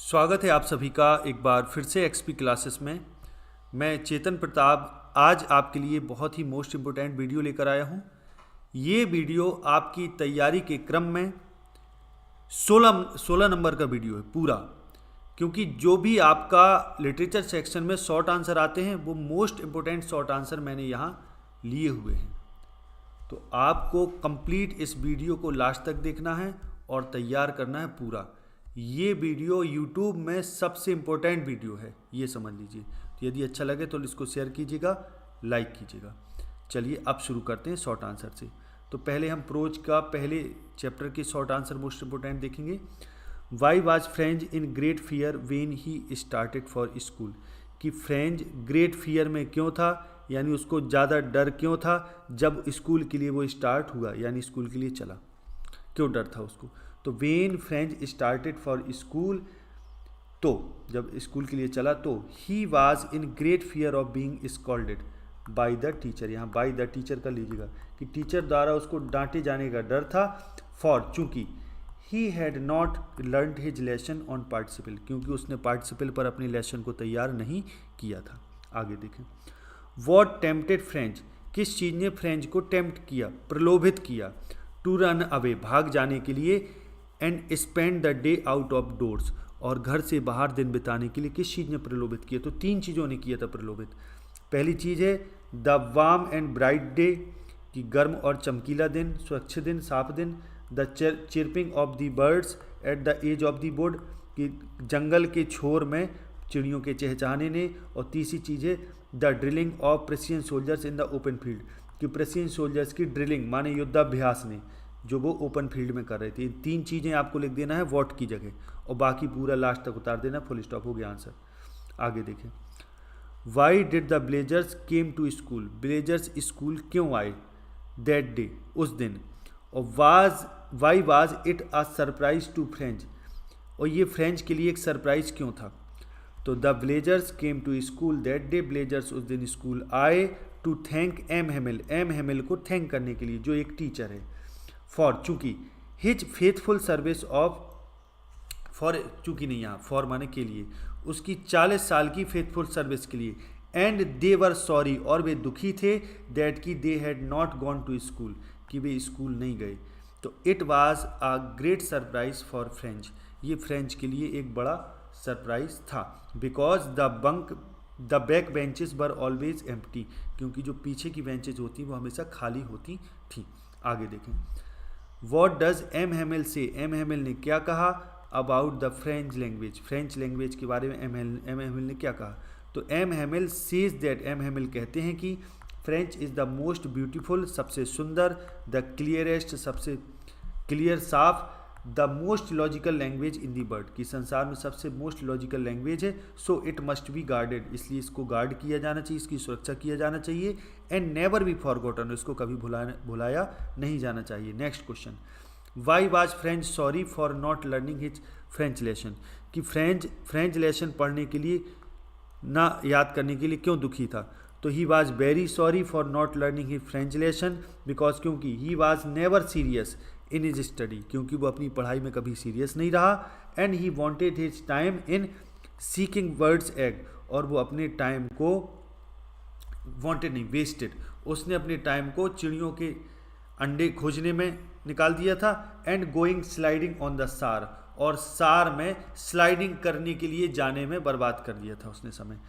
स्वागत है आप सभी का एक बार फिर से एक्सपी क्लासेस में। मैं चेतन प्रताप आज आपके लिए बहुत ही मोस्ट इम्पोर्टेंट वीडियो लेकर आया हूँ। ये वीडियो आपकी तैयारी के क्रम में 16 नंबर का वीडियो है पूरा, क्योंकि जो भी आपका लिटरेचर सेक्शन में शॉर्ट आंसर आते हैं वो मोस्ट इम्पोर्टेंट शॉर्ट आंसर मैंने यहाँ लिए हुए हैं। तो आपको कंप्लीट इस वीडियो को लास्ट तक देखना है और तैयार करना है पूरा। ये वीडियो YouTube में सबसे इम्पोर्टेंट वीडियो है, ये समझ लीजिए। तो यदि अच्छा लगे तो इसको शेयर कीजिएगा, लाइक कीजिएगा। चलिए अब शुरू करते हैं शॉर्ट आंसर से। तो पहले हम प्रोज का पहले चैप्टर के शॉर्ट आंसर मोस्ट इम्पोर्टेंट देखेंगे। Why was French in great fear when he started for school. कि फ्रेंच ग्रेट फियर में क्यों था, यानी उसको ज़्यादा डर क्यों था जब स्कूल के लिए वो स्टार्ट हुआ, यानी स्कूल के लिए चला, क्यों डर था उसको। तो when French started for school, तो जब स्कूल के लिए चला तो he was in great fear of being scolded by the teacher. यहाँ बाय द टीचर कर लीजिएगा कि टीचर द्वारा उसको डांटे जाने का डर था। फॉर चूंकि he had not learn his lesson on participle, क्योंकि उसने पार्टिसिपल पर अपने लेसन को तैयार नहीं किया था। आगे देखें। वॉट टेम्प्टेड फ्रेंच, किस चीज़ ने फ्रेंच को टेम्प्ट किया, प्रलोभित किया। टू रन अवे, भाग जाने के लिए। And spend the day out of doors, और घर से बाहर दिन बिताने के लिए किस चीज़ ने प्रलोभित किया। तो तीन चीज़ों ने किया था प्रलोभित। पहली चीज़ है the warm and bright day, कि गर्म और चमकीला दिन, स्वच्छ दिन, साफ दिन। The chirping of the birds at the edge of the wood, कि जंगल के छोर में चिड़ियों के चहचहाने ने। और तीसरी चीज़ है the drilling of Prussian soldiers in the open field, कि प्रेसियन सोल्जर्स की ड्रिलिंग माने युद्धाभ्यास ने, जो वो ओपन फील्ड में कर रहे थे। तीन चीज़ें आपको लिख देना है वॉट की जगह, और बाकी पूरा लास्ट तक उतार देना, फुल स्टॉप हो गया आंसर। आगे देखें। Why did the blazers came to school, blazers school क्यों आए दैट डे, उस दिन। और why was it a surprise to French, और ये फ्रेंच के लिए एक सरप्राइज क्यों था। तो the blazers came to school that day, blazers उस दिन स्कूल आए। To thank M Hamel, M Hamel को थैंक करने के लिए, जो एक टीचर है। फॉर चूंकि his faithful service of, for चूंकि नहीं, यहाँ फॉर माने के लिए, उसकी 40 साल की फेथफुल सर्विस के लिए। एंड दे वर सॉरी, और वे दुखी थे। दैट की they had not gone to school, कि वे स्कूल नहीं गए। तो it was a great surprise for Franz, ये फ्रेंच के लिए एक बड़ा सरप्राइज था। Because the back benches were always empty, क्योंकि जो पीछे की बेंचेज होती वो हमेशा खाली होती थी। आगे देखें। वॉट डज एम हेमिल से, एम हेमिल ने क्या कहा about the French language, French language के बारे में एम हेमिल ने क्या कहा। तो M Hamel says that, M Hamel कहते हैं कि French is the most beautiful, सबसे सुंदर। द क्लियरेस्ट, सबसे क्लियर, साफ। The most logical language in the world, की संसार में सबसे मोस्ट लॉजिकल लैंग्वेज है। So it must be guarded, इसलिए इसको गार्ड किया जाना चाहिए, इसकी सुरक्षा किया जाना चाहिए। एंड नेवर बी फॉरगॉटन, इसको कभी भुलाया नहीं जाना चाहिए। Next question. Why was French sorry for not learning his French lesson, कि फ्रेंच लेसन पढ़ने के लिए ना याद करने के लिए क्यों दुखी था। तो he was very sorry for not learning his French lesson, because क्योंकि he was never serious in his study, क्योंकि वो अपनी पढ़ाई में कभी सीरियस नहीं रहा। And he wanted his time in seeking birds egg, और वो अपने टाइम को, वॉन्टेड नहीं वेस्टेड, उसने अपने टाइम को चिड़ियों के अंडे खोजने में निकाल दिया था। And going sliding on the सार, और सार में स्लाइडिंग करने के लिए जाने में बर्बाद कर दिया था उसने समय।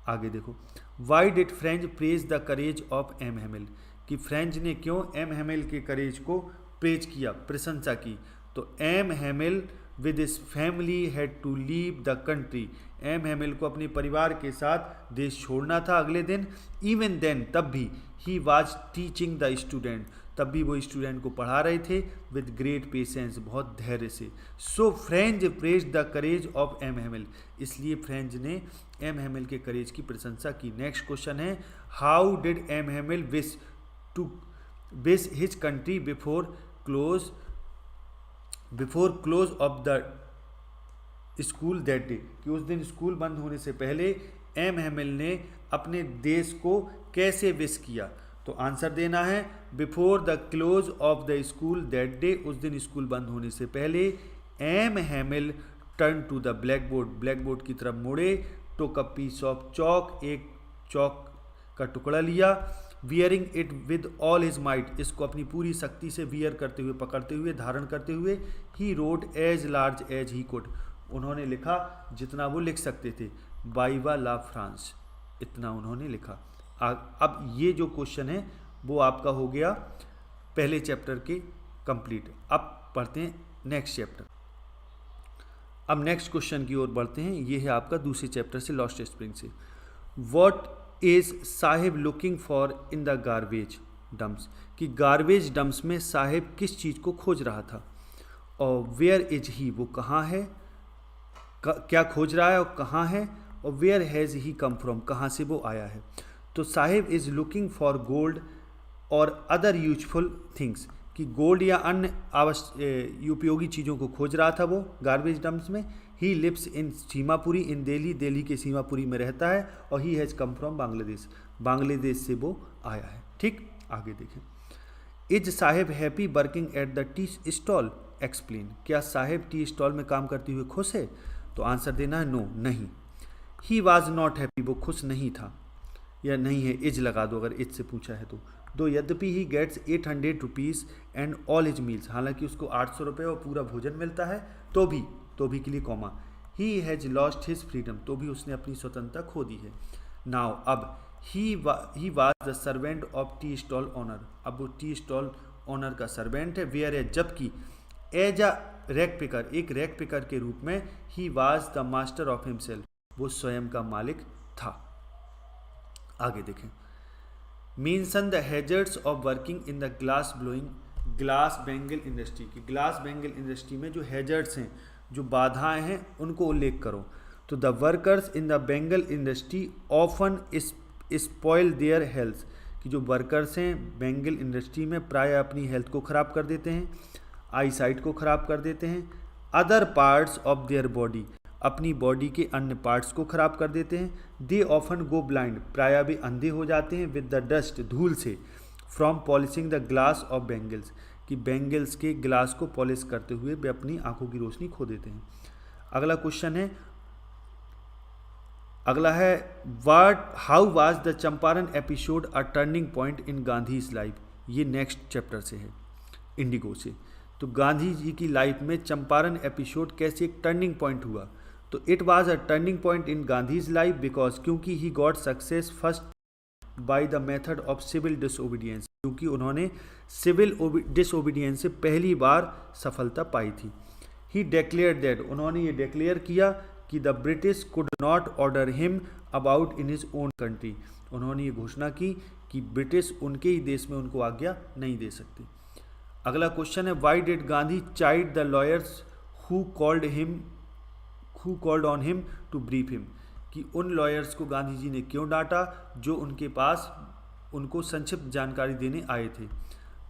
आगे देखो। Why did French praise the courage of M Hamel, कि फ्रेंच ने क्यों एम हेमिल के करेज को प्रेज किया, प्रशंसा की। तो M Hamel with his family had to leave the country, M Hamel को अपने परिवार के साथ देश छोड़ना था अगले दिन। इवन देन, तब भी, he was teaching the student, तब भी वो स्टूडेंट को पढ़ा रहे थे। विद ग्रेट पेशेंस, बहुत धैर्य से। So French praise the courage of M Hamel, इसलिए फ्रेंच ने एम हेमिल के करेज की प्रशंसा की। नेक्स्ट क्वेश्चन है। How did M Hamel wish his country before close of the school that day, कि उस दिन स्कूल बंद होने से पहले एम हेमिल ने अपने देश को कैसे विश किया। तो आंसर देना है before the close of the school that day, उस दिन स्कूल बंद होने से पहले M Hamel turn to the blackboard, blackboard की तरफ मुड़े, took a piece of chalk, एक चौक का टुकड़ा लिया, wearing it with all his might, इसको अपनी पूरी शक्ति से वियर करते हुए, पकड़ते हुए, धारण करते हुए, he rode as large as he could, उन्होंने लिखा जितना वो लिख सकते थे, वाइवा ला फ्रांस, इतना उन्होंने लिखा। अब ये जो क्वेश्चन है वो आपका हो गया पहले चैप्टर के कंप्लीट। अब पढ़ते हैं नेक्स्ट चैप्टर। अब नेक्स्ट क्वेश्चन की ओर बढ़ते हैं, ये है आपका दूसरे चैप्टर से, लॉस्ट स्प्रिंग से। What is Sahib looking for in the garbage dumps, कि गार्बेज डम्प्स में साहिब किस चीज़ को खोज रहा था, और वेयर इज ही, वो कहाँ है, क्या खोज रहा है और कहाँ है, और where has he come from, कहाँ से वो आया है। तो Saheb is looking for gold और अदर यूजफुल थिंग्स, कि गोल्ड या अन्य उपयोगी चीज़ों को खोज रहा था वो गार्बेज डम्प्स में। ही लिव्स इन सीमापुरी इन दिल्ली, दिल्ली के सीमापुरी में रहता है, और he has come from Bangladesh, Bangladesh से वो आया है। ठीक, आगे देखें। Is Sahib happy working at the tea stall, explain, क्या साहिब टी स्टॉल में काम करते हुए खुश है, तो आंसर देना है नो, नहीं। ही वॉज नॉट हैप्पी, वो खुश नहीं था, या नहीं है, इज लगा दो अगर इज से पूछा है तो। दो यद्यपि he gets 800 rupees and all his meals, हालांकि उसको 800 रुपये और पूरा भोजन मिलता है, तो भी के लिए comma, he has lost his freedom, तो भी उसने अपनी स्वतंत्रता खो दी है। नाउ अब he was the servant of tea stall owner, अब वो टी स्टॉल ऑनर का सर्वेंट है। वेयर है, जबकि एज अ रैक पिकर, एक रैक पिकर के रूप में, he was the master of himself, वो स्वयं का मालिक था। आगे देखें। Mention the hazards of working in the glass bangle industry, की ग्लास बेंगल इंडस्ट्री में जो हैजर्ड्स हैं, जो बाधाएं हैं, उनको उल्लेख करो। तो the workers in the Bengal industry often spoil their health, कि जो वर्कर्स हैं बेंगल इंडस्ट्री में प्राय अपनी हेल्थ को ख़राब कर देते हैं, आई साइट को ख़राब कर देते हैं। Other parts of their body, अपनी बॉडी के अन्य पार्ट्स को ख़राब कर देते हैं। दे ऑफन गो ब्लाइंड, प्राय भी अंधे हो जाते हैं, विद द डस्ट, धूल से, from polishing the glass of bangles, कि बेंगल्स के ग्लास को पॉलिश करते हुए वे अपनी आंखों की रोशनी खो देते हैं। अगला क्वेश्चन है, अगला है how was the Champaran episode a turning point in Gandhi's life, ये नेक्स्ट चैप्टर से है, इंडिगो से। तो गांधी जी की लाइफ में चंपारण एपिसोड कैसे एक टर्निंग पॉइंट हुआ, तो it was a turning point in Gandhi's life because, क्योंकि he got success first by the method of civil disobedience, क्योंकि उन्होंने सिविल डिसओबीडियंस से पहली बार सफलता पाई थी। ही डिक्लेयर्ड दैट, उन्होंने ये डिक्लेयर किया कि the British could not order him about in his own country, उन्होंने ये घोषणा की कि ब्रिटिश उनके ही देश में उनको आज्ञा नहीं दे सकती। अगला क्वेश्चन है, why did Gandhi chide the lawyers who called on him to brief him, कि उन लॉयर्स को गांधी जी ने क्यों डांटा जो उनके पास उनको संक्षिप्त जानकारी देने आए थे।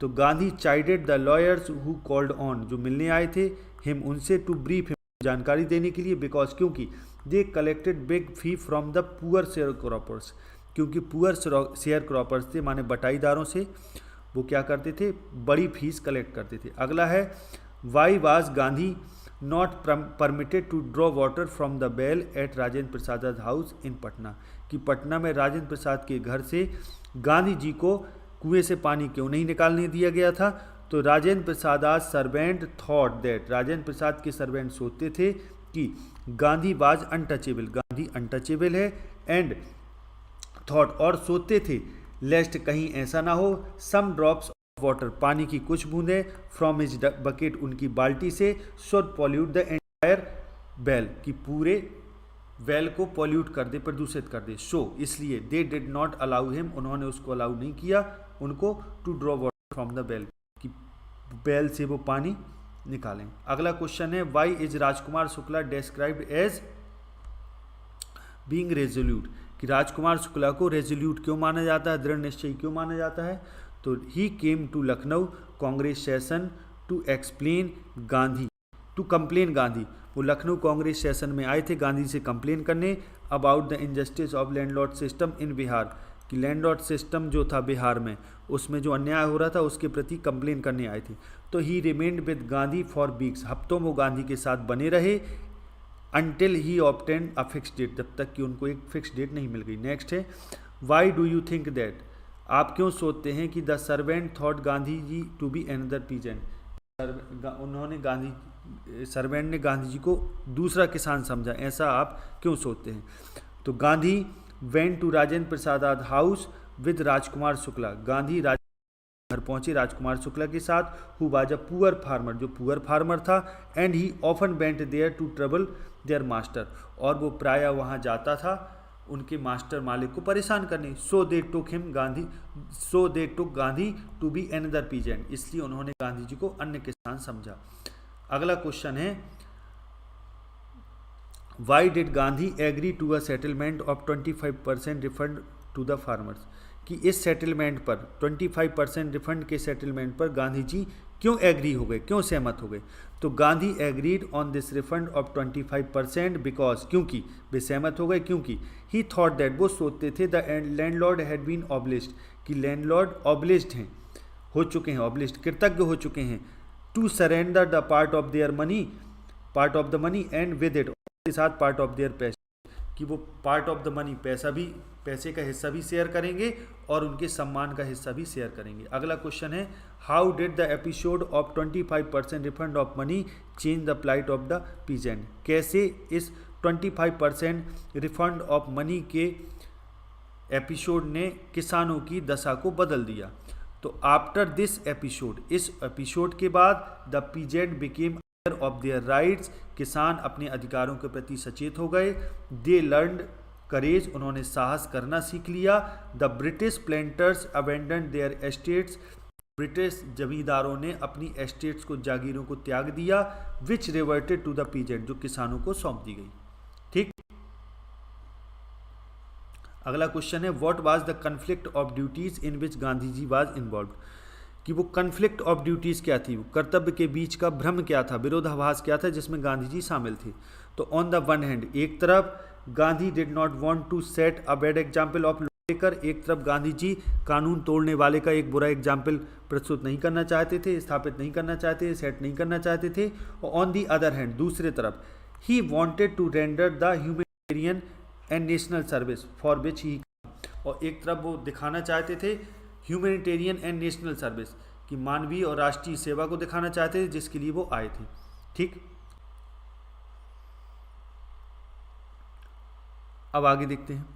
तो Gandhi chided the lawyers who called on, जो मिलने आए थे, हिम, उनसे, टू ब्रीफ हिम, जानकारी देने के लिए, बिकॉज, क्योंकि they collected big fee from the poor share croppers, क्योंकि पुअर शेयर क्रॉपर्स थे, माने बटाईदारों से वो क्या करते थे, बड़ी फीस कलेक्ट करते थे। अगला है, why was Gandhi not permitted to draw water from the well at Rajendra Prasad house in Patna, कि पटना में राजेंद्र प्रसाद के घर से गांधी जी को कुएं से पानी क्यों नहीं निकालने दिया गया था। तो Rajendra Prasad servant thought that, Rajendra Prasad के सर्वेंट सोचते थे कि Gandhi was untouchable, Gandhi untouchable है, एंड थॉट, और सोचते थे, लेस्ट कहीं ऐसा ना हो, सम ड्रॉप्स ऑफ वाटर, पानी की कुछ बूंदें, फ्रॉम हिज बकेट, उनकी बाल्टी से, should pollute the entire well, कि पूरे वेल को पॉल्यूट कर दे, प्रदूषित कर दे। सो इसलिए they did not allow him, उन्होंने उसको अलाउ नहीं किया उनको, to draw water from the well, कि वेल से वो पानी निकालें। अगला क्वेश्चन है, why is Rajkumar Shukla described as being resolute, कि राजकुमार शुक्ला को रेजोल्यूट क्यों माना जाता है, दृढ़ निश्चयी क्यों माना जाता है। तो he came to Lucknow Congress session to explain Gandhi, to complain Gandhi, वो लखनऊ कांग्रेस सेशन में आए थे गांधी से कंप्लेन करने, about the injustice of landlord system in Bihar, कि लैंडलॉर्ड सिस्टम जो था बिहार में, उसमें जो अन्याय हो रहा था उसके प्रति कंप्लेन करने आए थे। तो he remained with Gandhi for weeks, हफ्तों वो गांधी के साथ बने रहे, until he obtain a fix date, जब तक कि उनको एक फिक्स डेट नहीं मिल गई। नेक्स्ट है why do you think that, आप क्यों सोचते हैं कि the servant thought Gandhi ji to be another peasant, उन्होंने सर्वेंट ने गांधी जी को दूसरा किसान समझा, ऐसा आप क्यों सोचते हैं। तो Gandhi went to Rajendra Prasad house with Rajkumar Shukla, Gandhi घर पहुंचे राजकुमार शुक्ला के साथ, who was a poor farmer, जो पुअर फार्मर था, and he often went there to trouble their master, और वो प्रायः वहाँ जाता था उनके मास्टर मालिक को परेशान करने। So they took Gandhi to be another peasant, इसलिए उन्होंने गांधी जी को अन्य किसान समझा। अगला क्वेश्चन है why did Gandhi agree to a settlement of 25% refund to the farmers, कि इस सेटलमेंट पर 25% रिफंड के सेटलमेंट पर गांधी जी क्यों एग्री हो गए, क्यों सहमत हो गए। तो Gandhi agreed on this refund of 25% because, क्योंकि वे सहमत हो गए क्योंकि ही थॉट दैट, वो सोचते थे the landlord had been obliged, कि लैंडलॉर्ड ऑब्लिज्ड हैं, हो चुके हैं, ऑब्लिज्ड कृतज्ञ हो चुके हैं, to surrender the part of the money and with it, के साथ पार्ट ऑफ देयर पैसे, कि वो पार्ट ऑफ द मनी पैसे का हिस्सा भी शेयर करेंगे और उनके सम्मान का हिस्सा भी शेयर करेंगे। अगला क्वेश्चन है how did the episode of 25% refund of money change the plight of the peasant, कैसे इस 25% रिफंड ऑफ मनी के एपिसोड ने किसानों की दशा को बदल दिया। तो आफ्टर दिस एपिसोड, इस एपिसोड के बाद the peasant became of their rights, किसान अपने अधिकारों के प्रति सचेत हो गए। दे लर्नड करेज, उन्होंने साहस करना सीख लिया। The British planters abandon their estates, British जमींदारों ने अपनी एस्टेट्स को, जागीरों को त्याग दिया। Which reverted to the peasant, जो किसानों को सौंप दी गई। ठीक, अगला क्वेश्चन है what was the conflict of duties in which Gandhi ji was involve, कि वो कन्फ्लिक्ट ऑफ ड्यूटीज़ क्या थी, वो कर्तव्य के बीच का भ्रम क्या था, विरोधाभास क्या था जिसमें गांधी जी शामिल थे। तो ऑन द वन हैंड, एक तरफ Gandhi did not want to set a bad example of law, एक तरफ गांधी जी कानून तोड़ने वाले का एक बुरा एग्जाम्पल प्रस्तुत नहीं करना चाहते थे, स्थापित नहीं करना चाहते, सेट नहीं करना चाहते थे। और ऑन दी अदर हैंड, दूसरे तरफ he wanted to render the humanitarian and national service for which he, और एक तरफ वो दिखाना चाहते थे ह्यूमैनिटेरियन एंड नेशनल सर्विस, की मानवीय और राष्ट्रीय सेवा को दिखाना चाहते थे जिसके लिए वो आए थे। ठीक, अब आगे देखते हैं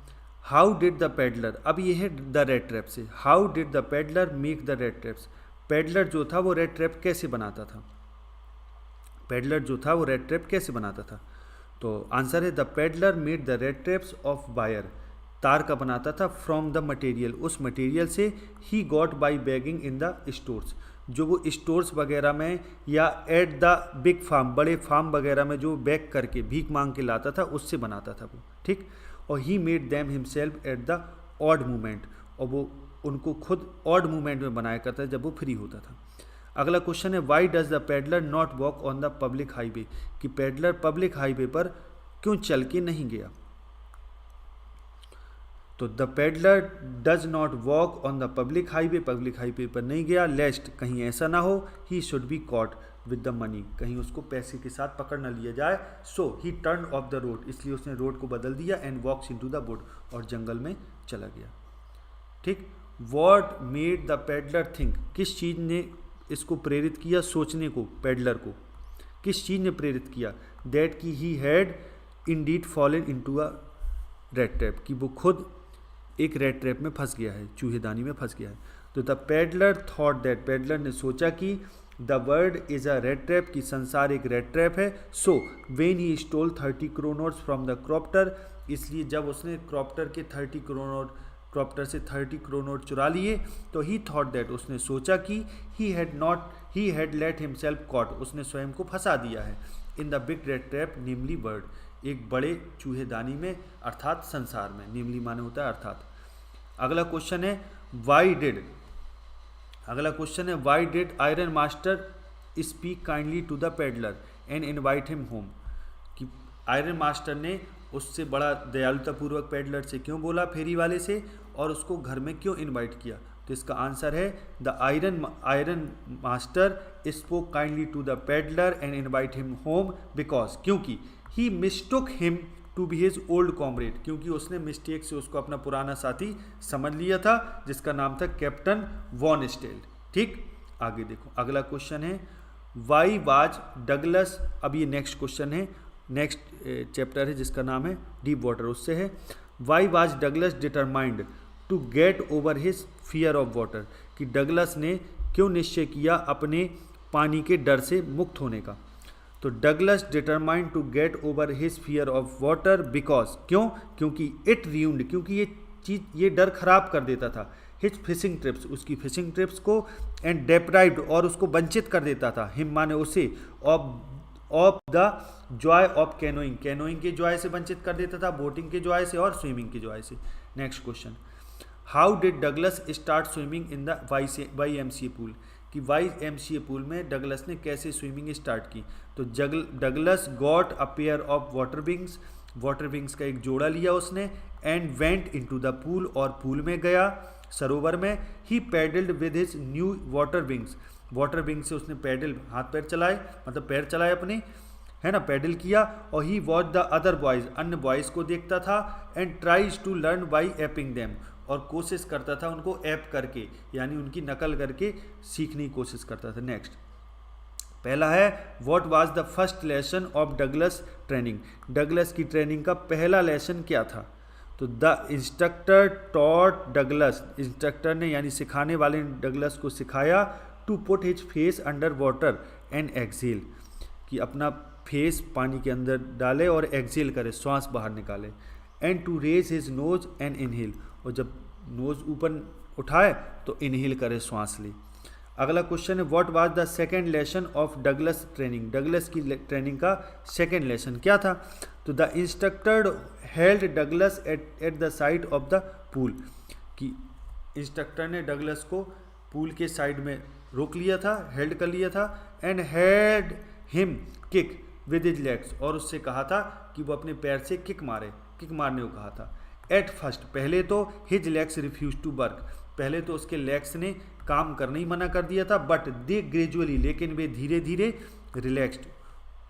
हाउ डिड द पेडलर, अब ये है द रेड ट्रैप से, how did the peddler make the red traps, peddler जो था वो रेड ट्रैप कैसे बनाता था, पेडलर जो था वो रेड ट्रैप कैसे बनाता था। तो आंसर है the peddler made the red traps of wire, तार का बनाता था, फ्रॉम द मटेरियल, उस मटेरियल से, he got by bagging in the stores, जो वो स्टोर्स वगैरह में या एट द बिग फार्म, बड़े फार्म वगैरह में जो बैग करके भीख मांग के लाता था उससे बनाता था वो। ठीक, और he made them himself at the odd movement, और वो उनको खुद ऑड मूवमेंट में बनाया करता था जब वो फ्री होता था। अगला क्वेश्चन है why does the peddler not walk on the public highway, कि पेडलर पब्लिक हाईवे पर क्यों चल के नहीं गया। तो the peddler does not walk on the public highway पर नहीं गया, लेस्ट कहीं ऐसा ना हो, he should be caught with the money, कहीं उसको पैसे के साथ पकड़ ना लिया जाए। So he turn off the road, इसलिए उसने रोड को बदल दिया, and walks into the wood, और जंगल में चला गया। ठीक, what made the peddler think, किस चीज़ ने इसको प्रेरित किया सोचने को, पेडलर को किस चीज़ ने प्रेरित किया, दैट की he had Indeed fallen into a red trap, कि वो खुद एक रेड ट्रैप में फंस गया है, चूहेदानी में फंस गया है। तो the peddler thought that, peddler ने सोचा कि the world is a red trap, की संसार एक रेड ट्रैप है। So when he stole 30 crore notes from the क्रॉप्टर, इसलिए जब उसने क्रॉप्टर के 30 करोड़ नोट, क्रॉप्टर से 30 करोड़ नोट चुरा लिए, तो ही थॉट दैट, उसने सोचा कि he had let himself caught, उसने स्वयं को फंसा दिया है, in the big rat trap namely world, एक बड़े चूहेदानी में, अर्थात संसार में, नेमली माने होता है अर्थात। अगला क्वेश्चन है why did ironmaster speak kindly to the peddler and invite him home, कि आयरन मास्टर ने उससे बड़ा दयालुतापूर्वक पेडलर से क्यों बोला, फेरी वाले से, और उसको घर में क्यों इनवाइट किया। तो इसका आंसर है the iron master spoke kindly to the peddler and invite him home because, क्योंकि he mistook him to be his old comrade, क्योंकि उसने मिस्टेक से उसको अपना पुराना साथी समझ लिया था जिसका नाम था कैप्टन वॉन स्टेल। ठीक, आगे देखो अगला क्वेश्चन है वाई वाज डगलस, अब ये नेक्स्ट क्वेश्चन है, नेक्स्ट चैप्टर है जिसका नाम है डीप वाटर, उससे है why was Douglas determined to get over his fear of water, कि डगलस ने क्यों निश्चय किया अपने पानी के डर से मुक्त होने का। तो Douglas determined to get over his fear of water because, क्यों, क्योंकि इट रियून्ड, क्योंकि ये चीज ये डर खराब कर देता था हिज फिशिंग ट्रिप्स, उसकी फिशिंग ट्रिप्स को, एंड डेप्राइव्ड, और उसको वंचित कर देता था, हिम माने उसे, of the Joy of canoeing, canoeing के जॉय से वंचित कर देता था, बोटिंग के जॉय से और स्विमिंग के जॉय से। Next question, how did Douglas start swimming in the YMCA pool, कि YMCA पूल में डगलस ने कैसे स्विमिंग स्टार्ट की। तो Douglas got a pair of water wings का एक जोड़ा लिया उसने, and went into the pool, और पूल में गया, सरोवर में। He paddled with his new water wings से उसने पैडल, हाथ पैर चलाए, मतलब पैर चलाए अपने, है ना, पैडल किया। और he watch the other boys, अन्य बॉयज़ को देखता था, and tries to learn by aping them, और कोशिश करता था उनको ऐप करके, यानी उनकी नकल करके सीखने की कोशिश करता था। नेक्स्ट, पहला है what was the first lesson of Douglas training, Douglas की ट्रेनिंग का पहला लेसन क्या था। तो the instructor taught Douglas, instructor ने यानी सिखाने वाले ने डगलस को सिखाया, to put his face under water and exhale, कि अपना फेस पानी के अंदर डाले और एक्सेल करे, श्वास बाहर निकाले, and to raise his nose and inhale, और जब नोज ऊपर उठाए तो इनहेल करे, श्वास ले। अगला क्वेश्चन है what was the second lesson of Douglas training, Douglas की ट्रेनिंग का सेकेंड लेसन क्या था। तो the instructor held Douglas at the side of the pool, कि इंस्ट्रक्टर ने डगलस को पूल के साइड में रोक लिया था, हेल्ड कर लिया था, and had him kick with his legs, और उससे कहा था कि वो अपने पैर से किक मारने को कहा था। एट फर्स्ट, पहले तो his legs refuse to work, पहले तो उसके लेग्स ने काम करने ही मना कर दिया था, बट दे ग्रेजुअली, लेकिन वे धीरे धीरे रिलैक्स्ड,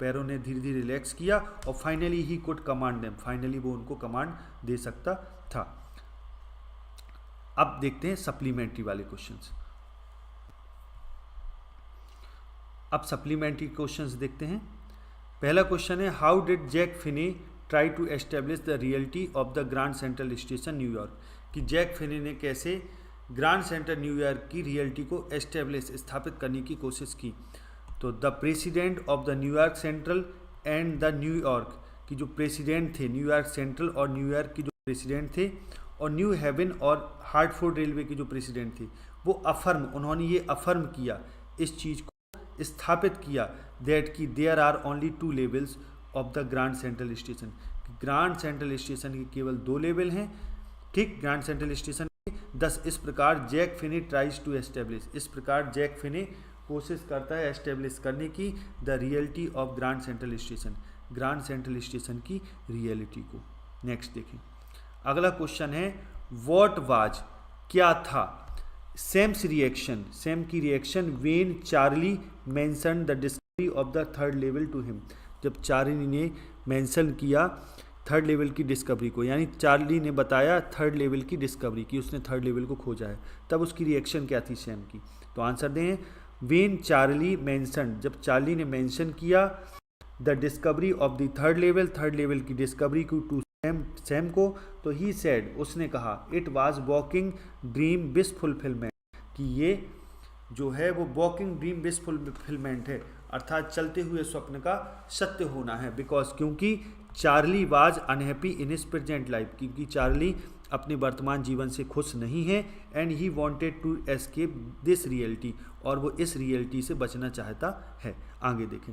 पैरों ने धीरे धीरे रिलैक्स किया, और finally he could command them, finally वो उनको कमांड दे सकता था। अब देखते हैं सप्लीमेंट्री वाले क्वेश्चंस। अब सप्लीमेंट्री क्वेश्चंस देखते हैं। पहला क्वेश्चन है how did Jack Finney try to establish the reality of the Grand Central station New York, कि जैक फिने ने कैसे ग्रैंड सेंट्रल न्यूयॉर्क की रियलिटी को एस्टेब्लिश, स्थापित करने की कोशिश की। तो the president of the New York Central and the New York, की जो प्रेसिडेंट थे न्यूयॉर्क सेंट्रल और न्यूयॉर्क की जो प्रेसिडेंट थे, और न्यू हेवन और हार्टफोर्ड रेलवे की जो प्रेसिडेंट थे, वो उन्होंने ये अफर्म किया, इस चीज़ को स्थापित किया, दैट कि there are only 2 levels of the Grand Central Station, Grand Central Station के केवल 2 लेवल हैं, ठीक, ग्रैंड सेंट्रल स्टेशन के। दस इस प्रकार जैक फिने ट्राइज टू एस्टेब्लिश, इस प्रकार जैक फिने कोशिश करता है एस्टेब्लिश करने की the reality of Grand Central Station, Grand Central Station की रियलिटी को। नेक्स्ट देखें, अगला क्वेश्चन है व्हाट वाज, क्या था, सैम्स रिएक्शन, सैम की reaction when Charlie mention the discovery of the third level to him, जब चार्ली ने मेंशन किया थर्ड लेवल की डिस्कवरी को, यानी चार्ली ने बताया थर्ड लेवल की डिस्कवरी की, उसने थर्ड लेवल को खोजा है, तब उसकी रिएक्शन क्या थी सैम की। तो आंसर दें व्हेन चार्ली मेंशन, जब चार्ली ने मेंशन किया the discovery of the third level की डिस्कवरी को टू सैम को, तो ही सेड, उसने कहा it was walking dream wish fulfilment, कि ये जो है वो वॉकिंग ड्रीम विश फुलफिलमेंट है, अर्थात चलते हुए स्वप्न का सत्य होना है। बिकॉज, क्योंकि Charlie was unhappy in his present life, क्योंकि चार्ली अपने वर्तमान जीवन से खुश नहीं है, and he wanted to escape this reality, और वो इस रियलिटी से बचना चाहता है। आगे देखें,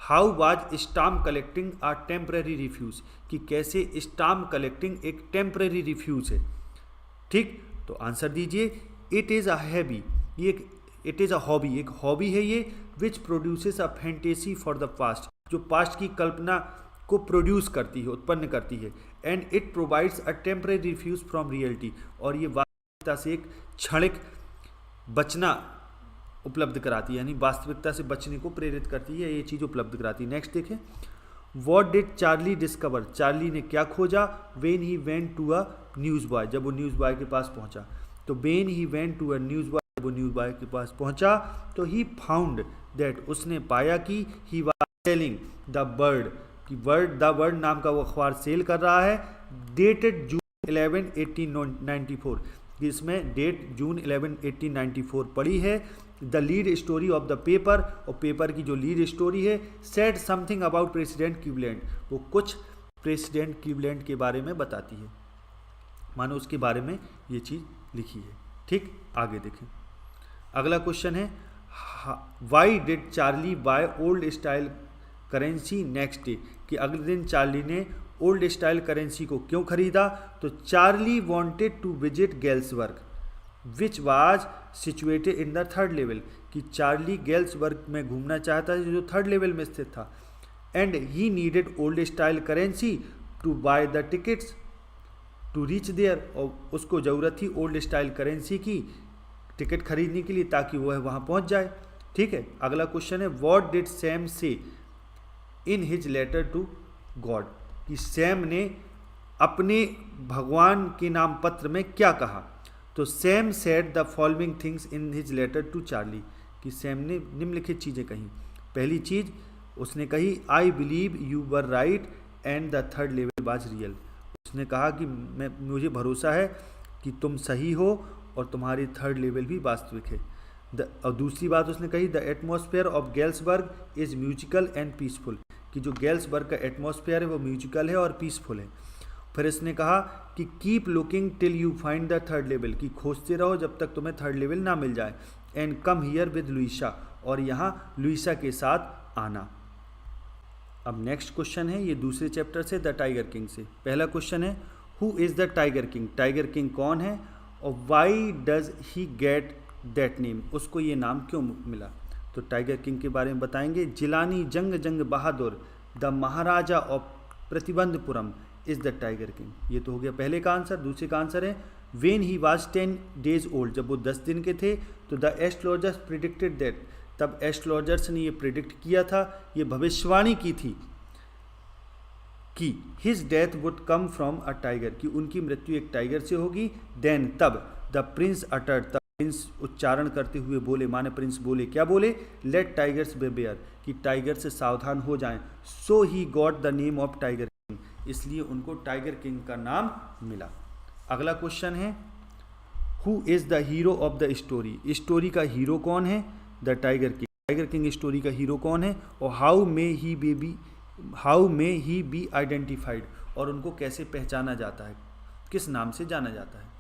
how was stamp collecting a temporary refuge, कि कैसे स्टाम्प कलेक्टिंग एक टेम्पररी रिफ्यूज है, ठीक। तो आंसर दीजिए इट इज़ अ हैबी, ये इट इज़ अ हॉबी, एक हॉबी है ये, which produces a fantasy for the past, जो पास्ट की कल्पना को प्रोड्यूस करती है, उत्पन्न करती है, and it provides a temporary refuse from reality, और ये वास्तविकता से एक क्षणिक बचना उपलब्ध कराती है, यानी वास्तविकता से बचने को प्रेरित करती है, ये चीज़ उपलब्ध कराती है। नेक्स्ट देखें, what did Charlie discover, Charlie ने क्या खोजा, when he went to a newsboy, जब वो न्यूज़ बॉय के पास पहुंचा। तो when he went to a newsboy, जब वो न्यूज़ बॉय के पास पहुंचा तो ही फाउंड दैट, उसने पाया कि he was selling the bird, कि द वर्ड नाम का वो अखबार सेल कर रहा है, डेटेड जून 11 1894, इसमें डेट जून 11 1894 पड़ी है। The lead story of the paper, और पेपर की जो लीड स्टोरी है, said something about president Cleveland, वो कुछ प्रेसिडेंट क्लीवलैंड के बारे में बताती है, मानो उसके बारे में ये चीज़ लिखी है। ठीक, आगे देखें। अगला क्वेश्चन है, why did Charlie by old style currency next day, कि अगले दिन चार्ली ने ओल्ड स्टाइल करेंसी को क्यों खरीदा। तो Charlie wanted to visit Galesburg which was situated in the third level, कि चार्ली गेल्सबर्ग में घूमना चाहता है जो थर्ड लेवल में स्थित था। And he needed old style currency to buy the tickets to reach there, और उसको ज़रूरत थी ओल्ड स्टाइल करेंसी की टिकट खरीदने के लिए ताकि वह वहाँ पहुँच जाए। ठीक है, अगला क्वेश्चन है, what did Sam say in his letter to God, कि सैम ने अपने भगवान के नाम पत्र में क्या कहा। तो Sam said the following things in his letter to Charlie, कि सैम ने निम्नलिखित चीज़ें कहीं। पहली चीज़ उसने कही, I believe you were right and the third level was real, उसने कहा कि मुझे भरोसा है कि तुम सही हो और तुम्हारी थर्ड लेवल भी वास्तविक है। और दूसरी बात उसने कही, the atmosphere of Galesburg is musical and peaceful, कि जो गेल्सबर्ग का एटमॉस्फेयर है वो म्यूजिकल है और पीसफुल है। फिर इसने कहा कि keep looking till you find the third level, कि खोजते रहो जब तक तुम्हें थर्ड लेवल ना मिल जाए। And come here with Louisa, और यहाँ लुइसा के साथ आना। अब नेक्स्ट क्वेश्चन है, ये दूसरे चैप्टर से, द टाइगर किंग से। पहला क्वेश्चन है, who is the tiger king, tiger king कौन है और why does he get that name, उसको ये नाम क्यों मिला। तो टाइगर किंग के बारे में बताएंगे, Jilani Jung Bahadur the Maharaja of Pratibandhapuram is the tiger king. ये तो हो गया पहले का आंसर। दूसरे का आंसर है, when he was 10 days old, जब वो 10 दिन के थे, तो द एस्ट्रोलॉजर्स प्रिडिक्टेड दैट, तब एस्ट्रोलॉजर्स ने ये प्रिडिक्ट किया था, ये भविष्यवाणी की थी कि his death would come from a tiger, कि उनकी मृत्यु एक टाइगर से होगी। देन तब द प्रिंस अटर्ड, तब प्रिंस उच्चारण करते हुए बोले, माने प्रिंस बोले, क्या बोले, लेट टाइगर्स बेवेयर, कि टाइगर से सावधान हो जाएं। So he got the name of tiger king, इसलिए उनको टाइगर किंग का नाम मिला। अगला क्वेश्चन है, who is the hero of the story, story का हीरो कौन है, the tiger king. Tiger king story का हीरो कौन है, और how may he be identified, और उनको कैसे पहचाना जाता है, किस नाम से जाना जाता है।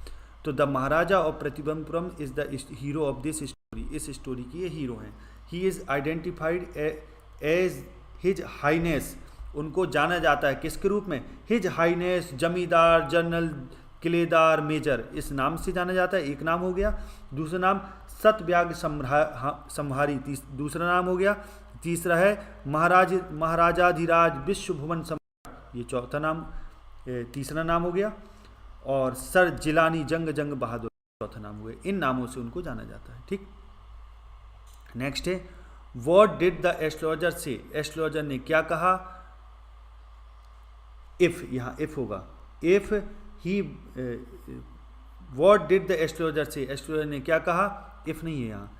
तो the Maharaja of Pratibandhapuram is the hero of this story, इस स्टोरी के ये हीरो हैं। He is identified as his highness, उनको जाना जाता है किसके रूप में, his highness Zamindar General Khiledar Major, इस नाम से जाना जाता है, एक नाम हो गया। दूसरा नाम सतव्याग संहारी, दूसरा नाम हो गया। तीसरा है महाराजाधिराज विश्व भुवन सम्राट, ये चौथा नाम, तीसरा नाम हो गया। और सर जिलानी जंग बहादुर, चौथा नाम हुए। इन नामों से उनको जाना जाता है। ठीक, नेक्स्ट है, व्हाट डिड द एस्ट्रोलॉजर से, एस्ट्रोलॉजर ने क्या कहा। इफ, यहाँ इफ होगा, if he, what did the astrologer से, एस्ट्रोलॉजर ने क्या कहा, इफ नहीं है यहाँ,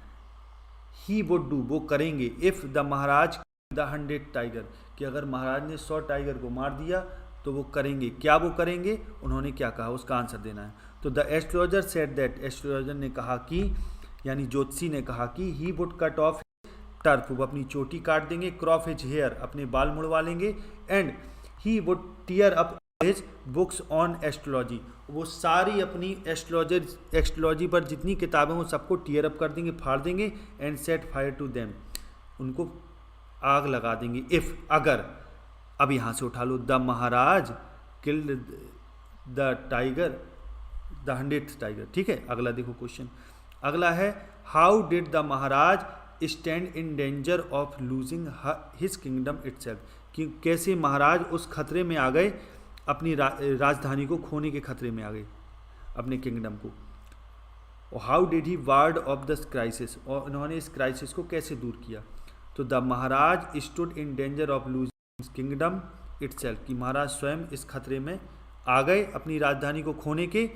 ही वुड डू, वो करेंगे, if the Maharaj the 100 tiger, कि अगर महाराज ने 100 टाइगर को मार दिया तो वो करेंगे, क्या वो करेंगे, उन्होंने क्या कहा, उसका आंसर देना है। तो the astrologer said that, astrologer ने कहा कि, यानी ज्योतिषी ने कहा कि, he would cut off turf, वो अपनी चोटी काट देंगे, क्रॉप हिज हेयर, अपने बाल मुड़वा लेंगे, and he would tear up his books on astrology, वो सारी अपनी एस्ट्रोलॉजी पर जितनी किताबें वो सबको टीयर अप कर देंगे, फाड़ देंगे, and set fire to them, उनको आग लगा देंगे। इफ़, अगर, अब यहाँ से उठा लो, the Maharaj killed the tiger, the 100th tiger. ठीक है, अगला देखो क्वेश्चन, अगला है, how did the Maharaj stand in danger of losing his kingdom itself, कि कैसे महाराज उस खतरे में आ गए, अपनी राजधानी को खोने के खतरे में आ गए, अपने किंगडम को। और how did he ward of the crisis, और उन्होंने इस क्राइसिस को कैसे दूर किया। तो the Maharaj stood in danger of losing kingdom itself, कि महाराज स्वयं इस खतरे में आ गए अपनी राजधानी को खोने के।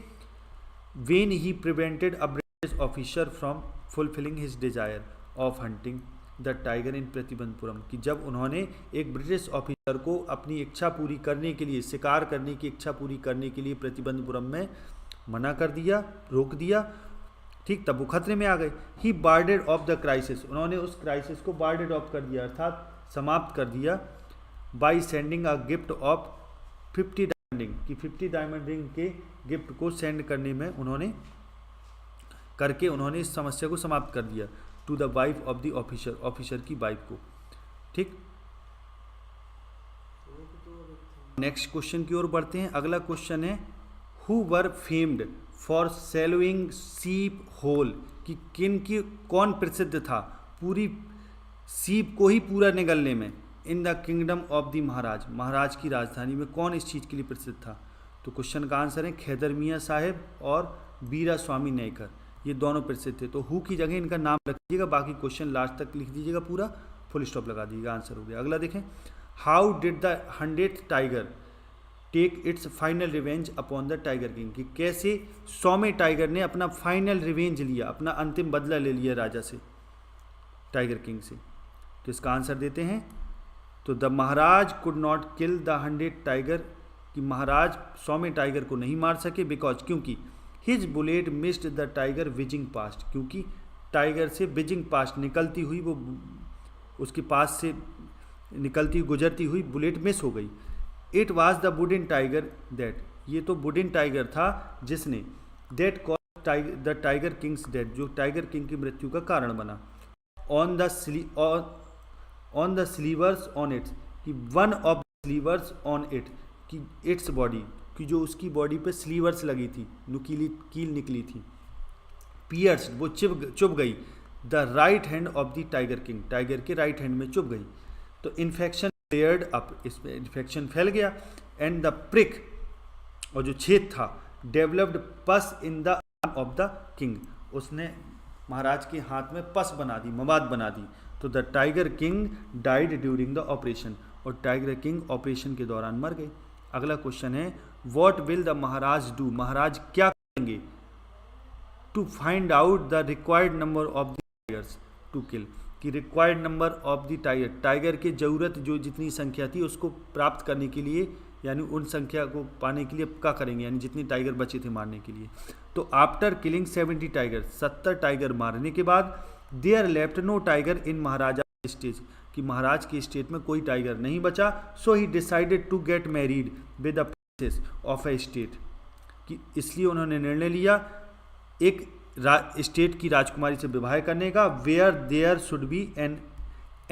When he prevented a British officer from fulfilling his desire of hunting the tiger in Pratibandapuram, कि जब उन्होंने एक ब्रिटिश ऑफिसर को अपनी इच्छा पूरी करने के लिए, शिकार करने की इच्छा पूरी करने के लिए प्रतिबंधपुरम में मना कर दिया, रोक दिया, ठीक, तब वो खतरे में आ गए। ही बार्डेड ऑफ द क्राइसिस, उन्होंने उस क्राइसिस को बार्डेड ऑफ कर दिया, अर्थात समाप्त कर दिया, by sending a gift of 50 diamond ring, कि 50 डायमंड रिंग के गिफ्ट को सेंड करने में उन्होंने इस समस्या को समाप्त कर दिया। To the wife of the officer, officer की वाइफ को, ठीक। नेक्स्ट क्वेश्चन की ओर बढ़ते हैं। अगला क्वेश्चन है हु वर फेम्ड फॉर सैलोइंग सीप होल, कि किन की कौन प्रसिद्ध था पूरी सीप को ही पूरा निगलने में। In the kingdom of the Maharaj, Maharaj की राजधानी में कौन इस चीज़ के लिए प्रसिद्ध था? तो क्वेश्चन का आंसर है खैदर मियाँ साहेब और बीरा स्वामी नयकर, ये दोनों प्रसिद्ध थे। तो हु की जगह इनका नाम रख दीजिएगा, बाकी क्वेश्चन लास्ट तक लिख दीजिएगा, पूरा फुल स्टॉप लगा दीजिएगा, आंसर हो गया। अगला देखें, how did the 100th tiger take its final revenge upon the tiger king, कि कैसे 100वें टाइगर ने अपना फाइनल रिवेंज लिया, अपना अंतिम बदला ले लिया राजा से, टाइगर किंग से। तो इसका आंसर देते हैं, तो the Maharaj could not kill the 100th tiger, कि महाराज 100वें टाइगर को नहीं मार सके, बिकॉज, क्योंकि his bullet missed the tiger wheezing past, क्योंकि टाइगर से विजिंग पास्ट निकलती हुई, वो उसके पास से निकलती गुजरती हुई बुलेट मिस हो गई। It was the wooden tiger that, ये तो वुडन टाइगर था जिसने that cause the tiger Kings death, जो टाइगर किंग की मृत्यु का कारण बना। On the slivers on it's, कि one of slivers on it, कि इट्स बॉडी, कि जो उसकी बॉडी पे स्लीवर्स लगी थी, नुकीली कील निकली थी। पियर्स, वो चुभ गई। The right hand of the tiger king, tiger के राइट हैंड में चुभ गई। तो इन्फेक्शन फ्लेयर्ड अप, इसमें इन्फेक्शन फैल गया। एंड द प्रिक, और जो छेद था, डेवलप्ड पस in the arm of the king, उसने महाराज के हाथ में पस बना दी, मवाद बना दी। तो the tiger king died during the operation, और टाइगर किंग ऑपरेशन के दौरान मर गए। अगला क्वेश्चन है what will the Maharaj do, Maharaj क्या करेंगे to find out the required number of the tigers to kill, कि required number of the tiger, tiger की जरूरत जो जितनी संख्या थी उसको प्राप्त करने के लिए, यानी उन संख्या को पाने के लिए क्या करेंगे, यानी जितनी टाइगर बचे थे मारने के लिए। तो आफ्टर किलिंग 70 टाइगर, 70 टाइगर मारने के बाद, there left no tiger in Maharaja state, कि महाराज के स्टेट में कोई टाइगर नहीं बचा। So he decided to get married with the princess of a state, कि इसलिए उन्होंने निर्णय लिया एक स्टेट की राजकुमारी से विवाह करने का। Where there should be an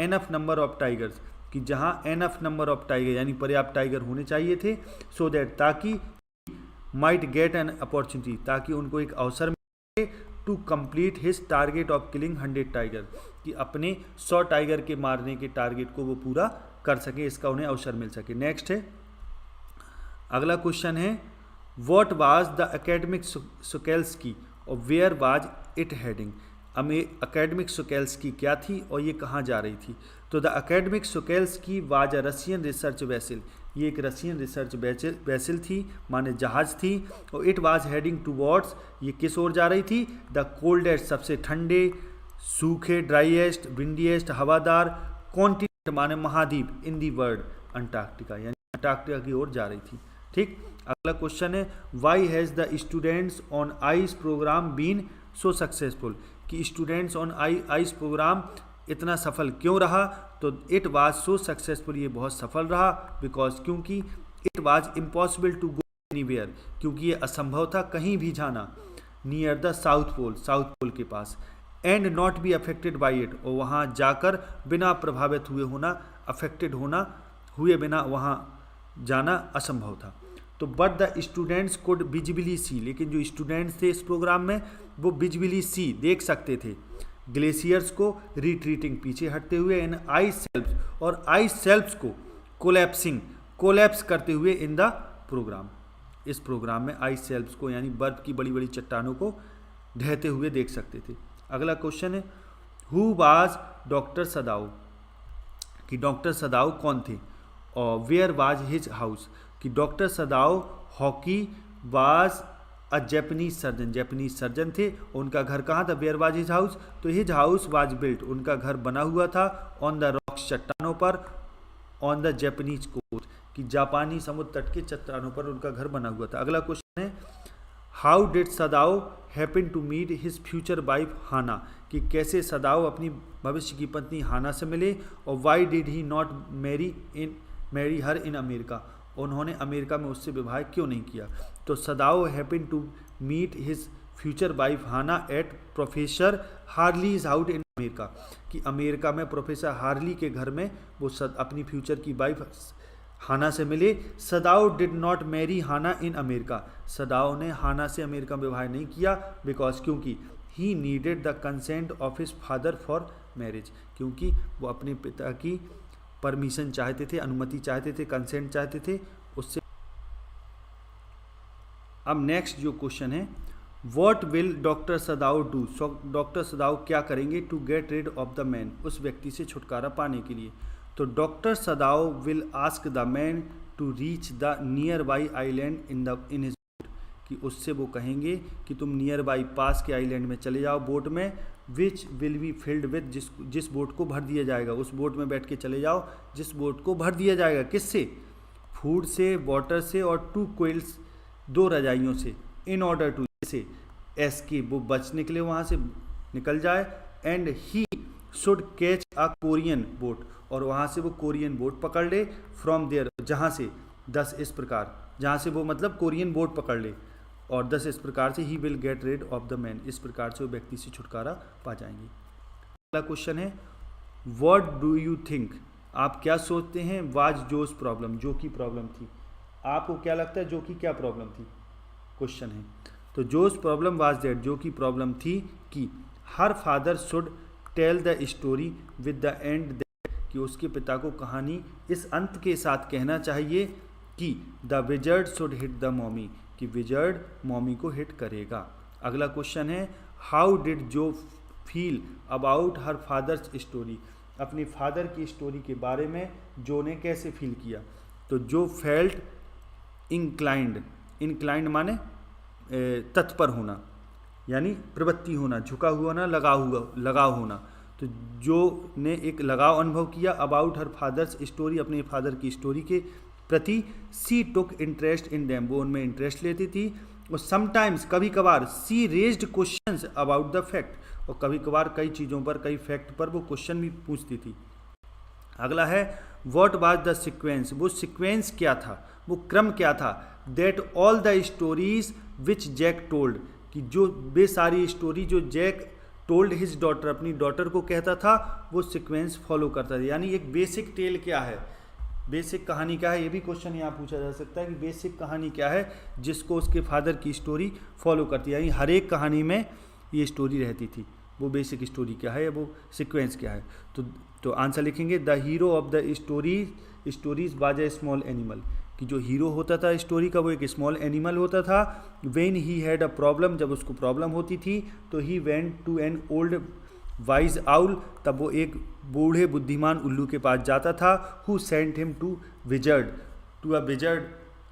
enough number of tigers, कि जहाँ एनफ नंबर ऑफ टाइगर यानी पर्याप्त टाइगर होने चाहिए थे। सो दैट, ताकि माइट गेट एन अपॉर्चुनिटी, ताकि उनको एक अवसर मिले to complete his target of killing 100 tiger, कि अपने 100 टाइगर के मारने के टारगेट को वो पूरा कर सके, इसका उन्हें अवसर मिल सके। नेक्स्ट है, अगला क्वेश्चन है what was the Akademik Shokalskiy और where was it heading, Akademik Shokalskiy क्या थी और ये कहाँ जा रही थी? तो the Akademik Shokalskiy was a Russian research vessel, ये एक रशियन रिसर्च वेसल थी, माने जहाज थी। और इट वाज हेडिंग टूवर्ड्स, ये किस ओर जा रही थी? द कोल्डेस्ट, सबसे ठंडे, सूखे, ड्राइएस्ट, विंडीएस्ट, हवादार, कॉन्टिनेंट माने महाद्वीप, इन दी वर्ल्ड, अंटार्कटिका, यानी अंटार्कटिका की ओर जा रही थी। ठीक, अगला क्वेश्चन है why has the students on ice programme been so successful, कि स्टूडेंट्स ऑन आइस प्रोग्राम इतना सफल क्यों रहा? तो इट वाज सो सक्सेसफुल, ये बहुत सफल रहा, बिकॉज, क्योंकि it was impossible to go anywhere, क्योंकि ये असंभव था कहीं भी जाना, near the south pole, south pole के पास, and not be affected by it, और वहाँ जाकर बिना प्रभावित हुए होना, अफेक्टेड होना हुए बिना वहाँ जाना असंभव था। तो but the students could visibly see, लेकिन जो स्टूडेंट्स थे इस प्रोग्राम में वो विजिबली सी, देख सकते थे ग्लेशियर्स को रिट्रीटिंग, पीछे हटते हुए, इन आइस सेल्फ्स, और आइस सेल्फ्स को कोलैप्सिंग, कोलैप्स करते हुए इन द प्रोग्राम, इस प्रोग्राम में आइस सेल्फ्स को यानी बर्फ की बड़ी बड़ी चट्टानों को ढहते हुए देख सकते थे। अगला क्वेश्चन है हु वाज डॉक्टर सदाउ, कि डॉक्टर सदाउ कौन थे? वेयर वाज हिज हाउस, कि doctor Sadao hockey was a Japanese surgeon थे, उनका घर कहाँ था, वेयर वाज हिज हाउस, तो हिज हाउस वाज बिल्ट, उनका घर बना हुआ था, ऑन द रॉक्स, चट्टानों पर, ऑन द जैपनीज कोस्ट, कि जापानी समुद्र तट के चट्टानों पर उनका घर बना हुआ था। अगला क्वेश्चन है how did Sadao happen to meet his future wife Hana, कि कैसे सदाओ अपनी भविष्य की पत्नी हाना से मिले, और why did he not marry her in America, उन्होंने अमेरिका में उससे विवाह क्यों नहीं किया। तो Sadao happen to meet his future wife Hana at professor Harley's house in America, कि अमेरिका में प्रोफेसर हार्ली के घर में वो अपनी फ्यूचर की वाइफ हाना से मिले। Sadao did not marry Hana in America, Sadao ने हाना से अमेरिका में विवाह नहीं किया, बिकॉज क्योंकि he needed the consent of his father for marriage, क्योंकि वो अपने पिता की परमिशन चाहते थे, अनुमति चाहते थे, कंसेंट चाहते थे उससे। अब नेक्स्ट जो क्वेश्चन है what will doctor Sadao do, doctor Sadao क्या करेंगे to get rid of the man, उस व्यक्ति से छुटकारा पाने के लिए। तो doctor Sadao will ask the man to reach the nearby island in his boat, कि उससे वो कहेंगे कि तुम नियर बाई पास के आइलैंड में चले जाओ बोट में, which will be filled with, जिस बोट को भर दिया जाएगा, उस बोट में बैठ के चले जाओ जिस बोट को भर दिया जाएगा, किससे, फूड से, वाटर से, और 2 क्विल्स, 2 रजाइयों से, इन ऑर्डर टू, से एस्केप, वो बचने के लिए वहाँ से निकल जाए, and he should catch a Korean boat, और वहाँ से वो कोरियन बोट पकड़ ले, फ्रॉम देयर, जहाँ से 10 इस प्रकार, जहाँ से वो मतलब कोरियन बोट पकड़ ले, और 10 इस प्रकार से he will get rid of the man, इस प्रकार से वो व्यक्ति से छुटकारा पा जाएंगे। अगला क्वेश्चन है व्हाट डू यू थिंक, आप क्या सोचते हैं, वाज जोस प्रॉब्लम, जो की प्रॉब्लम थी, आपको क्या लगता है जो की क्या प्रॉब्लम थी, क्वेश्चन है। तो जोस प्रॉब्लम वाज दैट, जो की प्रॉब्लम थी कि her father should tell the story with the end that, कि उसके पिता को कहानी इस अंत के साथ कहना चाहिए कि the wizard should hit the mommy, कि विजर्ड मॉमी को हिट करेगा। अगला क्वेश्चन है how did Jo feel about her father's story, अपने फादर की स्टोरी के बारे में जो ने कैसे फील किया। तो जो फेल्ट इंक्लाइंड माने तत्पर होना, यानी प्रवृत्ति होना, झुका हुआ ना, लगाव होना, तो जो ने एक लगाव अनुभव किया अबाउट हर फादर्स स्टोरी, अपने फादर की स्टोरी के प्रति, सी टुक इंटरेस्ट इन देम, वो उनमें इंटरेस्ट लेती थी, और समटाइम्स, कभी कभार, she raised questions about the fact, और कभी कभार कई चीज़ों पर, कई फैक्ट पर वो क्वेश्चन भी पूछती थी। अगला है व्हाट वाज द सीक्वेंस, वो सीक्वेंस क्या था, वो क्रम क्या था, that all the stories which Jack told, कि जो वे सारी स्टोरी जो जैक टोल्ड हिज डॉटर, अपनी डॉटर को कहता था, वो सीक्वेंस फॉलो करता था। यानी एक बेसिक टेल क्या है, बेसिक कहानी क्या है, ये भी क्वेश्चन यहाँ पूछा जा सकता है कि बेसिक कहानी क्या है जिसको उसके फादर की स्टोरी फॉलो करती है, यानी हर एक कहानी में ये स्टोरी रहती थी, वो बेसिक स्टोरी क्या है या वो सीक्वेंस क्या है। तो आंसर लिखेंगे the hero of the stories was a small animal, कि जो हीरो होता था स्टोरी का वो एक स्मॉल एनिमल होता था। When he had a problem, जब उसको प्रॉब्लम होती थी तो he went to an old wise owl, तब वो एक बूढ़े बुद्धिमान उल्लू के पास जाता था, who sent him to a wizard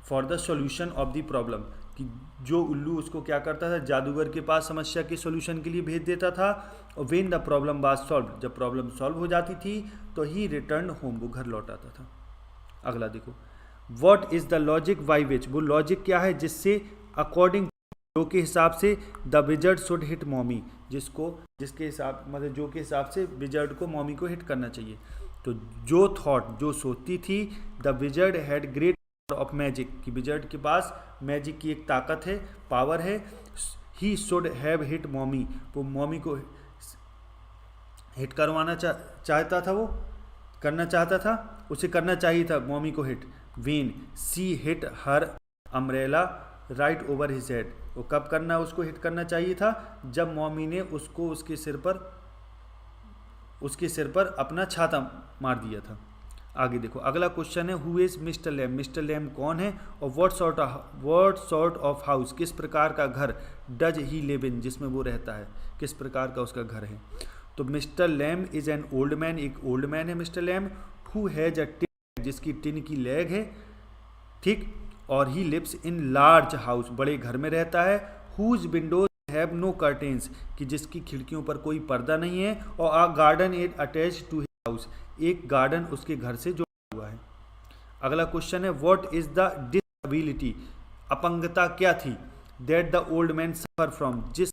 for the solution of the problem, कि जो उल्लू उसको क्या करता था, जादूगर के पास समस्या के सॉल्यूशन के लिए भेज देता था। और when the problem was solve, जब प्रॉब्लम सॉल्व हो जाती थी तो ही रिटर्न होम, वो घर लौट आता था। अगला देखो what is the logic by which, वो लॉजिक क्या है जिससे अकॉर्डिंग, जो के हिसाब से the wizard should hit mommy, जिसके हिसाब मतलब जो के हिसाब से विजर्ड को मॉमी को हिट करना चाहिए। तो जो थॉट, जो सोचती थी, the wizard had great of magic, कि विजर्ड के पास मैजिक की एक ताकत है, पावर है, he should have hit mommy, वो मॉमी को हिट करवाना चाहता था, वो करना चाहता था, उसे करना चाहिए था मॉमी को hit. When she hit her umbrella right over his head, वो कब करना, उसको हिट करना चाहिए था जब मॉमी ने उसको उसके सिर पर अपना छाता मार दिया था। आगे देखो अगला क्वेश्चन है who is mister Lamb, mister Lamb कौन है, और व्हाट सॉर्ट ऑफ हाउस, किस प्रकार का घर, डज ही लिव इन, जिसमें वो रहता है, किस प्रकार का उसका घर है। तो mister Lam is an old man, एक ओल्ड मैन है mister Lam, who has a जिसकी टिन की लेग है, ठीक, और he lives in large house, बड़े घर में रहता है, whose windows have no curtains, कि जिसकी खिड़कियों पर कोई पर्दा नहीं है, और a garden is attach to his house, एक गार्डन उसके घर से जुड़ा हुआ है। अगला क्वेश्चन है व्हाट इज द डिसेबिलिटी, अपंगता क्या थी, that the old man suffer from, जिस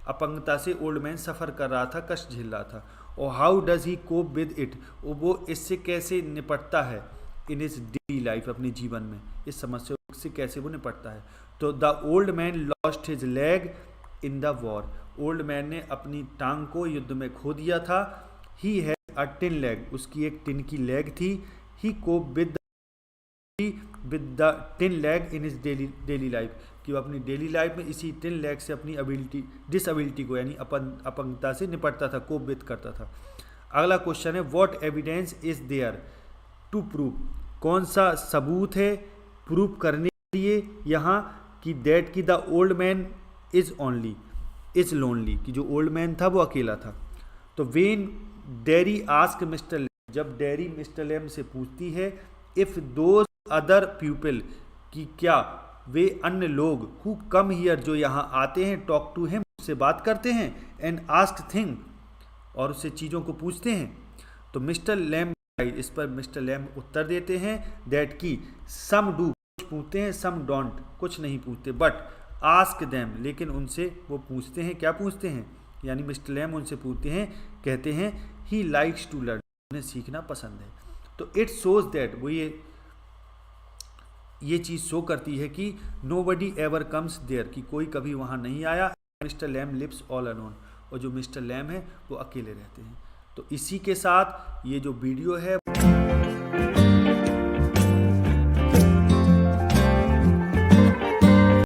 अपंगता से ओल्ड मैन सफर कर रहा था, कष्ट झेल रहा था, और how does he cope with it, वो इससे कैसे निपटता है, इन इज डेली लाइफ, अपने जीवन में इस समस्या से कैसे वो निपटता है। तो the old man lost his leg in the war, old man ने अपनी टांग को युद्ध में खो दिया था, he had a tin leg, उसकी एक टिन की लेग थी, he cope with the tin leg in his daily life, कि वो अपनी डेली लाइफ में इसी टिन लेग से अपनी डिसएबिलिटी को यानी अपंगता से निपटता था, कोप विद करता था। अगला क्वेश्चन है what evidence is there to prove, कौन सा सबूत है प्रूव करने के लिए यहाँ कि दैट की the old man is lonely, कि जो ओल्ड मैन था वो अकेला था। तो when Derry ask mister Lamb, जब डेरी मिस्टर लैम से पूछती है इफ दोज अदर पीपल, कि क्या वे अन्य लोग हु कम हियर, जो यहाँ आते हैं, टॉक टू हिम, उससे बात करते हैं, एंड आस्क थिंग, और उससे चीज़ों को पूछते हैं। तो मिस्टर लैम, इस पर मिस्टर लैम उत्तर देते हैं दैट की सम डू, कुछ पूछते हैं, सम डोंट, कुछ नहीं पूछते, बट आस्क देम, लेकिन उनसे वो पूछते हैं, क्या पूछते हैं, यानी मिस्टर लैम उनसे पूछते हैं, कहते हैं ही लाइक्स टू लर्न, उन्हें सीखना पसंद है। तो इट शोज दैट, वो ये चीज़ शो करती है कि नोबडी एवर कम्स देयर, कि कोई कभी वहाँ नहीं आया, mister Lamb lives all alone, और जो मिस्टर लैम है वो अकेले रहते हैं। तो इसी के साथ ये जो वीडियो है